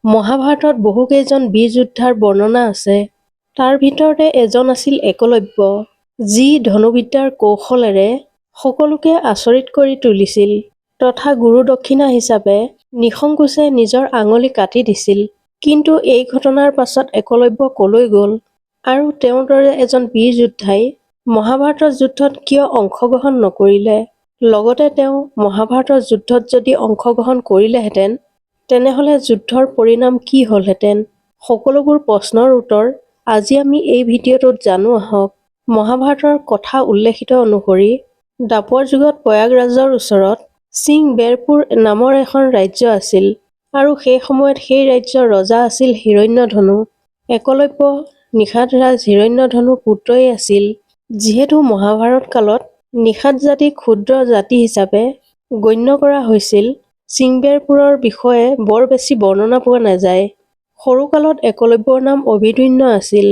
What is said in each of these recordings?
মহাভাৰতত বহুকেইজন বীৰ যোদ্ধাৰ বৰ্ণনা আছে। তাৰ ভিতৰতে এজন আছিল একলব্য, যি ধনুবিদ্যাৰ কৌশলেৰে সকলোকে আচৰিত কৰি তুলিছিল তথা গুৰু দক্ষিণা হিচাপে নিসংকোচে নিজৰ আঙুলি কাটি দিছিল। কিন্তু এই ঘটনাৰ পাছত একলব্য কলৈ গ'ল আৰু তেওঁৰ দৰে এজন বীৰ যোদ্ধাই মহাভাৰতৰ যুদ্ধত কিয় অংশগ্ৰহণ নকৰিলে? লগতে তেওঁ মহাভাৰতৰ যুদ্ধত যদি অংশগ্ৰহণ কৰিলেহেঁতেন তেনেহলে যুদ্ধৰ পৰিণাম কি হ'লহেঁতেন? সকলোবোৰ প্ৰশ্নৰ উত্তৰ আজি আমি এই ভিডিঅ'টোত জানো আহক। মহাভাৰতৰ কথা উল্লেখিত অনুসৰি দ্বাপৰ যুগত প্ৰয়াগৰাজৰ ওচৰত সিংবেৰপুৰ নামৰ এখন ৰাজ্য আছিল আৰু সেই সময়ত সেই ৰাজ্যৰ ৰজা আছিল হিৰণ্যধনু। একলব্য নিষাদৰাজ হিৰণ্যধনুৰ পুত্ৰই আছিল। যিহেতু মহাভাৰত কালত নিষাদ জাতিক ক্ষুদ্ৰ জাতি হিচাপে গণ্য কৰা হৈছিল, সিংবেৰপুৰৰ বিষয়ে বৰ বেছি বৰ্ণনা পোৱা নাযায়। সৰুকালত একলব্যৰ নাম অভিদন্য আছিল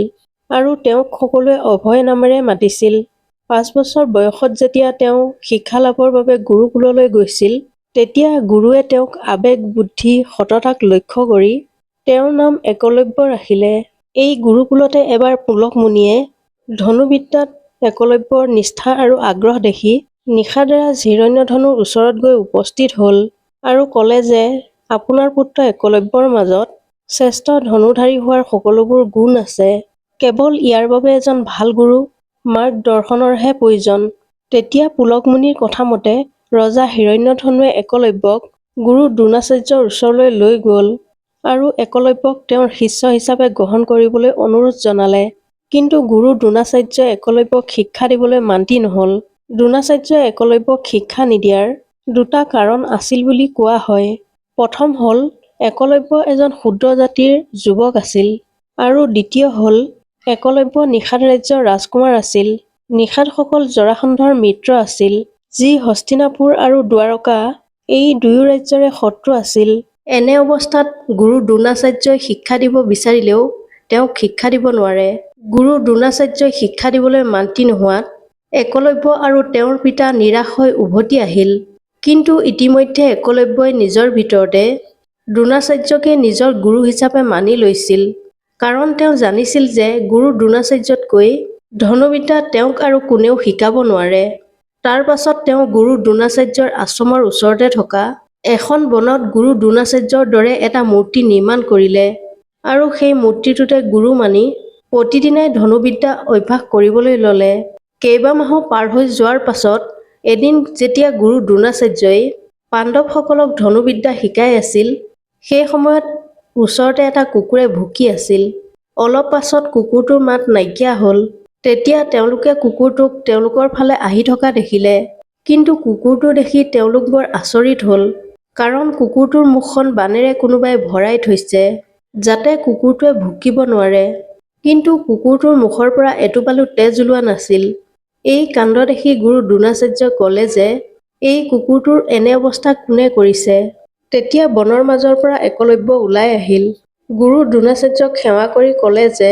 আৰু তেওঁক সকলোৱে অভয় নামেৰে মাতিছিল। 5 বছৰ বয়সত যেতিয়া তেওঁ শিক্ষা লাভৰ বাবে গুৰুকুললৈ গৈছিল, তেতিয়া গুৰুৱে তেওঁক আৱেগ বুদ্ধি সততাক লক্ষ্য কৰি তেওঁৰ নাম একলব্য ৰাখিলে। এই গুৰুকুলতে এবাৰ পুলক মুনিয়ে ধনুবিদ্যাত একলব্যৰ নিষ্ঠা আৰু আগ্ৰহ দেখি নিষাদৰাজ হিৰণ্যধনুৰ ওচৰত গৈ উপস্থিত হ'ল আৰু ক'লে যে আপোনাৰ পুত্ৰ একলব্যৰ মাজত শ্ৰেষ্ঠ ধনুধাৰী হোৱাৰ সকলোবোৰ গুণ আছে। কেৱল ইয়াৰ বাবে এজন ভাল গুৰু মাৰ্গদৰ্শনৰহে প্ৰয়োজন। তেতিয়া পুলক মুনিৰ কথা মতে ৰজা হিৰণ্যধনুৱে একলব্যক গুৰু দ্ৰোণাচাৰ্যৰ ওচৰলৈ লৈ গ'ল আৰু একলব্যক তেওঁৰ শিষ্য হিচাপে গ্ৰহণ কৰিবলৈ অনুৰোধ জনালে। কিন্তু গুৰু দ্ৰোণাচাৰ্যই একলব্যক শিক্ষা দিবলৈ মান্তি নহ'ল। দ্ৰোণাচাৰ্যই একলব্যক শিক্ষা নিদিয়াৰ দুটা কাৰণ আছিল বুলি কোৱা হয়। প্ৰথম হ'ল একলব্য এজন ক্ষুদ্ৰ জাতিৰ যুৱক আছিল আৰু দ্বিতীয় হ'ল একলব্য নিষাদ ৰাজ্যৰ ৰাজকুমাৰ আছিল। নিষাদসকল জৰাসন্ধৰ মিত্ৰ আছিল, যি হস্তিনাপুৰ আৰু দ্বাৰকা এই দুয়ো ৰাজ্যৰে শত্ৰু আছিল। এনে অৱস্থাত গুৰু দ্ৰোণাচাৰ্যই শিক্ষা দিব বিচাৰিলেও তেওঁক শিক্ষা দিব নোৱাৰে। গুৰু দ্ৰোণাচাৰ্যই শিক্ষা দিবলৈ মান্তি নোহোৱাত একলব্য আৰু তেওঁৰ পিতা নিৰাশ হৈ উভতি আহিল। কিন্তু ইতিমধ্যে একলব্যই নিজৰ ভিতৰতে দ্ৰোণাচাৰ্যকে নিজৰ গুৰু হিচাপে মানি লৈছিল, কাৰণ তেওঁ জানিছিল যে গুৰু দ্ৰোণাচাৰ্যতকৈ ধনুবিদ্যা তেওঁক আৰু কোনেও শিকাব নোৱাৰে। তাৰ পাছত তেওঁ গুৰু দ্ৰোণাচাৰ্যৰ আশ্ৰমৰ ওচৰতে থকা এখন বনত গুৰু দ্ৰোণাচাৰ্যৰ দৰে এটা মূৰ্তি নিৰ্মাণ কৰিলে আৰু সেই মূৰ্তিটোতে গুৰু মানি প্ৰতিদিনাই ধনুবিদ্যা অভ্যাস কৰিবলৈ ল'লে। কেইবামাহো পাৰ হৈ যোৱাৰ পাছত এদিন যেতিয়া গুৰু দ্ৰোণাচাৰ্যই পাণ্ডৱসকলক ধনুবিদ্যা শিকাই আছিল, সেই সময়ত ওচৰতে এটা কুকুৰে ভুকি আছিল। অলপ পাছত কুকুৰটোৰ মাত নাইকিয়া হ'ল। তেতিয়া তেওঁলোকে কুকুৰটোক তেওঁলোকৰ ফালে আহি থকা দেখিলে। কিন্তু কুকুৰটো দেখি তেওঁলোক বৰ আচৰিত হ'ল, কাৰণ কুকুৰটোৰ মুখখন বাণেৰে কোনোবাই ভৰাই থৈছে, যাতে কুকুৰটোৱে ভুকিব নোৱাৰে। কিন্তু কুকুৰটোৰ মুখৰ পৰা এটোপালো তেজ ওলোৱা নাছিল। এই কাণ্ড দেখি গুৰু দ্ৰোণাচাৰ্যই ক'লে যে এই কুকুৰটোৰ এনে অৱস্থা কোনে কৰিছে? তেতিয়া বনৰ মাজৰ পৰা একলব্য ওলাই আহিল। গুৰু দ্ৰোণাচাৰ্যক সেৱা কৰি ক'লে যে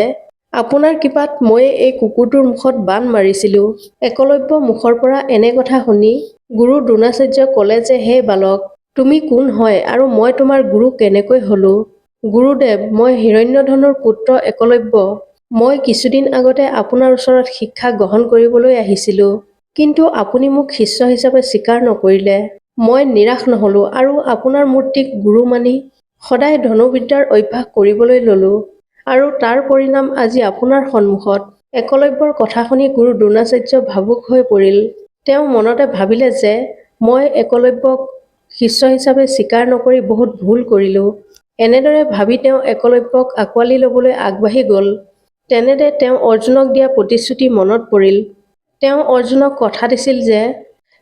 আপোনাৰ কৃপাত মই এই কুকুৰটোৰ মুখত বাণ মাৰিছিলোঁ। একলব্য মুখৰ পৰা এনে কথা শুনি গুৰু দ্ৰোণাচাৰ্যই ক'লে যে হে বালক, তুমি কোন হয় আৰু মই তোমাৰ গুৰু কেনেকৈ হ'লো? গুৰুদেৱ, মই হিৰণ্যধনুৰ পুত্ৰ একলব্য। মই কিছুদিন আগতে আপোনাৰ ওচৰত শিক্ষা গ্ৰহণ কৰিবলৈ আহিছিলোঁ, কিন্তু আপুনি মোক শিষ্য হিচাপে স্বীকাৰ নকৰিলে। মই নিৰাশ নহ'লো আৰু আপোনাৰ মূৰ্তিক গুৰু মানি সদায় ধনুবিদ্যাৰ অভ্যাস কৰিবলৈ ল'লো আৰু তাৰ পৰিণাম আজি আপোনাৰ সন্মুখত। একলব্যৰ কথা শুনি গুৰু দ্ৰোণাচাৰ্য ভাবুক হৈ পৰিল। তেওঁ মনতে ভাবিলে যে মই একলব্যক শিষ্য হিচাপে স্বীকাৰ নকৰি বহুত ভুল কৰিলোঁ। এনেদৰে ভাবি তেওঁ একলব্যক আঁকোৱালি ল'বলৈ আগবাঢ়ি গ'ল। তেনেতে তেওঁ অৰ্জুনক দিয়া প্ৰতিশ্ৰুতি মনত পৰিল। তেওঁ অৰ্জুনক কথা দিছিল যে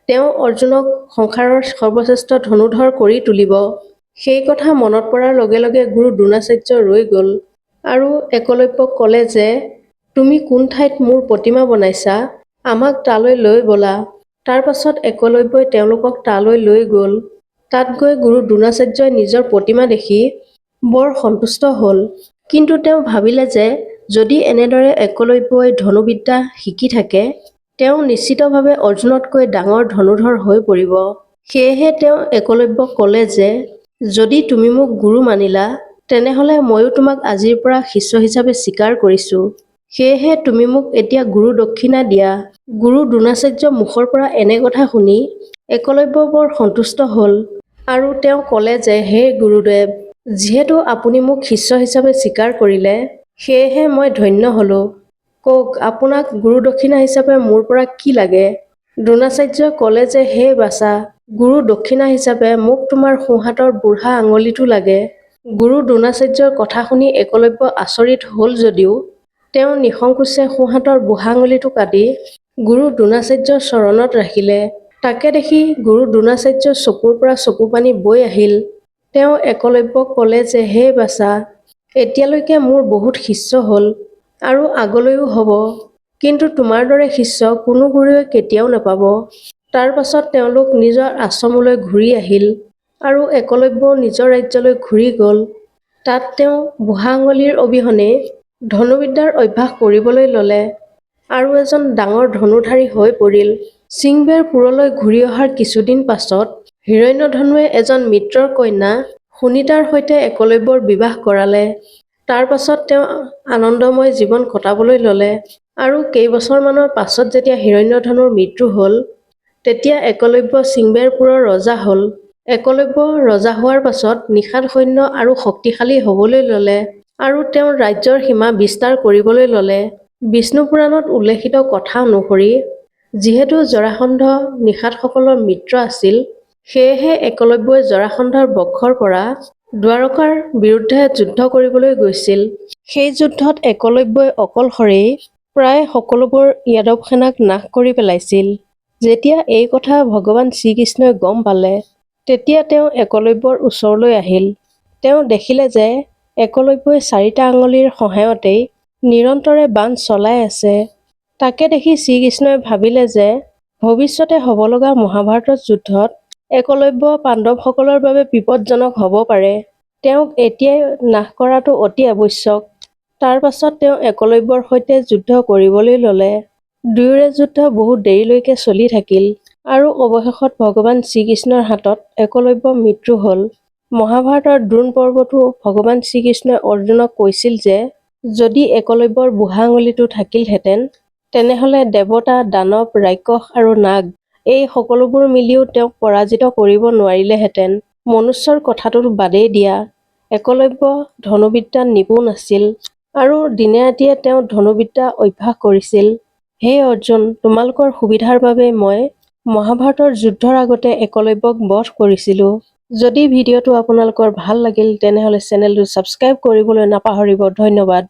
তেওঁ অৰ্জুনক সংসাৰৰ সৰ্বশ্ৰেষ্ঠ ধনুধৰ কৰি তুলিব। সেই কথা মনত পৰাৰ লগে লগে গুৰু দ্ৰোণাচাৰ্য ৰৈ গ'ল আৰু একলব্যক ক'লে যে তুমি কোন ঠাইত মোৰ প্ৰতিমা বনাইছা, আমাক তালৈ লৈ ব'লা। তাৰ পাছত একলব্যই তেওঁলোকক তালৈ লৈ গ'ল। তাত গৈ গুৰু দ্ৰোণাচাৰ্যই নিজৰ প্ৰতিমা দেখি বৰ সন্তুষ্ট হ'ল। কিন্তু তেওঁ ভাবিলে যে যদি এনেদৰে একলব্যই ধনুবিদ্যা শিকি থাকে, তেওঁ নিশ্চিতভাৱে অৰ্জুনতকৈ ডাঙৰ ধনুধৰ হৈ পৰিব। সেয়েহে তেওঁ একলব্যক ক'লে যে যদি তুমি মোক গুৰু মানিলা, তেনেহলে ময়ো তোমাক আজিৰ পৰা শিষ্য হিচাপে স্বীকাৰ কৰিছো। সেয়েহে তুমি মোক এতিয়া গুৰু দক্ষিণা দিয়া। গুৰু দ্ৰোণাচাৰ্য মুখৰ পৰা এনে কথা শুনি একলব্য বৰ সন্তুষ্ট হ'ল আৰু তেওঁ ক'লে যে হে গুৰুদেৱ, যিহেতু আপুনি মোক শিষ্য হিচাপে স্বীকাৰ কৰিলে, সেয়েহে মই ধন্য হ'লো। কওক আপোনাক গুৰু দক্ষিণা হিচাপে মোৰ পৰা কি লাগে? দ্ৰোণাচাৰ্যই ক'লে যে হে বাছা, গুৰু দক্ষিণা হিচাপে মোক তোমাৰ সোঁহাতৰ বুঢ়া আঙুলিটো লাগে। গুৰু দ্ৰোণাচাৰ্যৰ কথা শুনি একলব্য আচৰিত হ'ল যদিও তেওঁ নিসংকোচে সোঁহাতৰ বুঢ়া আঙুলিটো কাটি গুৰু দ্ৰোণাচাৰ্যৰ চৰণত ৰাখিলে। তাকে দেখি গুৰু দ্ৰোণাচাৰ্যৰ চকুৰ পৰা চকু পানী বৈ আহিল। তেওঁ একলব্যক ক'লে যে হে বাছা, এতিয়ালৈকে মোৰ বহুত শিষ্য হ'ল আৰু আগলৈও হ'ব, কিন্তু তোমাৰ দৰে শিষ্য কোনো গুৰুৱে কেতিয়াও নাপাব। তাৰ পাছত তেওঁলোক নিজৰ আশ্ৰমলৈ ঘূৰি আহিল আৰু একলব্যও নিজৰ ৰাজ্যলৈ ঘূৰি গ'ল। তাত তেওঁ বুঢ়া আঙুলিৰ অবিহনে ধনুবিদ্যাৰ অভ্যাস কৰিবলৈ ল'লে আৰু এজন ডাঙৰ ধনুধাৰী হৈ পৰিল। শৃংবেৰপুৰলৈ ঘূৰি অহাৰ কিছুদিন পাছত হিৰণ্যধনুৱে এজন মিত্ৰৰ কন্যা সুনীতাৰ সৈতে একলব্যৰ বিবাহ কৰালে। তাৰ পাছত তেওঁ আনন্দময় জীৱন কটাবলৈ ল'লে আৰু কেইবছৰমানৰ পাছত যেতিয়া হিৰণ্যধনুৰ মৃত্যু হ'ল, তেতিয়া একলব্য শৃংবেৰপুৰৰ ৰজা হ'ল। একলব্য ৰজা হোৱাৰ পাছত নিষাদ সৈন্য আৰু শক্তিশালী হ'বলৈ ল'লে আৰু তেওঁৰ ৰাজ্যৰ সীমা বিস্তাৰ কৰিবলৈ ল'লে। বিষ্ণু পুৰাণত উল্লেখিত কথা অনুসৰি যিহেতু জৰাসন্ধ নিষাদসকলৰ মিত্ৰ আছিল, সেয়েহে একলব্যই জৰাসন্ধৰ বংশৰ পৰা দ্বাৰকাৰ বিৰুদ্ধে যুদ্ধ কৰিবলৈ গৈছিল। সেই যুদ্ধত একলব্যই অকলশৰেই প্ৰায় সকলোবোৰ যাদৱ সেনাক নাশ কৰি পেলাইছিল। যেতিয়া এই কথা ভগৱান শ্ৰীকৃষ্ণই গম পালে, তেতিয়া তেওঁ একলব্যৰ ওচৰলৈ আহিল। তেওঁ দেখিলে যে একলব্যই 4টা আঙুলিৰ সহায়তেই নিৰন্তৰে বাণ চলাই আছে। তাকে দেখি শ্ৰীকৃষ্ণই ভাবিলে যে ভৱিষ্যতে হ'ব লগা মহাভাৰতৰ যুদ্ধত একলব্য পাণ্ডৱসকলৰ বাবে বিপদজনক হ'ব পাৰে। তেওঁক এতিয়াই নাশ কৰাটো অতি আৱশ্যক। তাৰ পাছত তেওঁ একলব্যৰ সৈতে যুদ্ধ কৰিবলৈ ল'লে। দুয়োৰে যুদ্ধ বহুত দেৰিলৈকে চলি থাকিল আৰু অৱশেষত ভগৱান শ্ৰীকৃষ্ণৰ হাতত একলব্যৰ মৃত্যু হ'ল। মহাভাৰতৰ দ্ৰোণ পৰ্বতো ভগৱান শ্ৰীকৃষ্ণই অৰ্জুনক কৈছিল যে যদি একলব্যৰ বুঢ়া আঙুলিটো থাকিলহেঁতেন, তেনেহলে দেৱতা, দানৱ, ৰাক্ষস আৰু নাগ এই সকলোবোৰ মিলিও তেওঁক পৰাজিত কৰিব নোৱাৰিলেহেঁতেন। মনুষ্যৰ কথাটো বাদেই দিয়া, একলব্য ধনুবিদ্যাত নিপুণ আছিল আৰু দিনে ৰাতিয়ে তেওঁ ধনুবিদ্যা অভ্যাস কৰিছিল। হে অৰ্জুন, তোমালোকৰ সুবিধাৰ বাবে মই মহাভাৰতৰ যুদ্ধৰ আগতে একলব্যক বধ কৰিছিলোঁ। যদি ভিডিঅ'টো আপোনালোকৰ ভাল লাগিল তেনেহলে চেনেলটো ছাবস্ক্ৰাইব কৰিবলৈ নাপাহৰিব। ধন্যবাদ।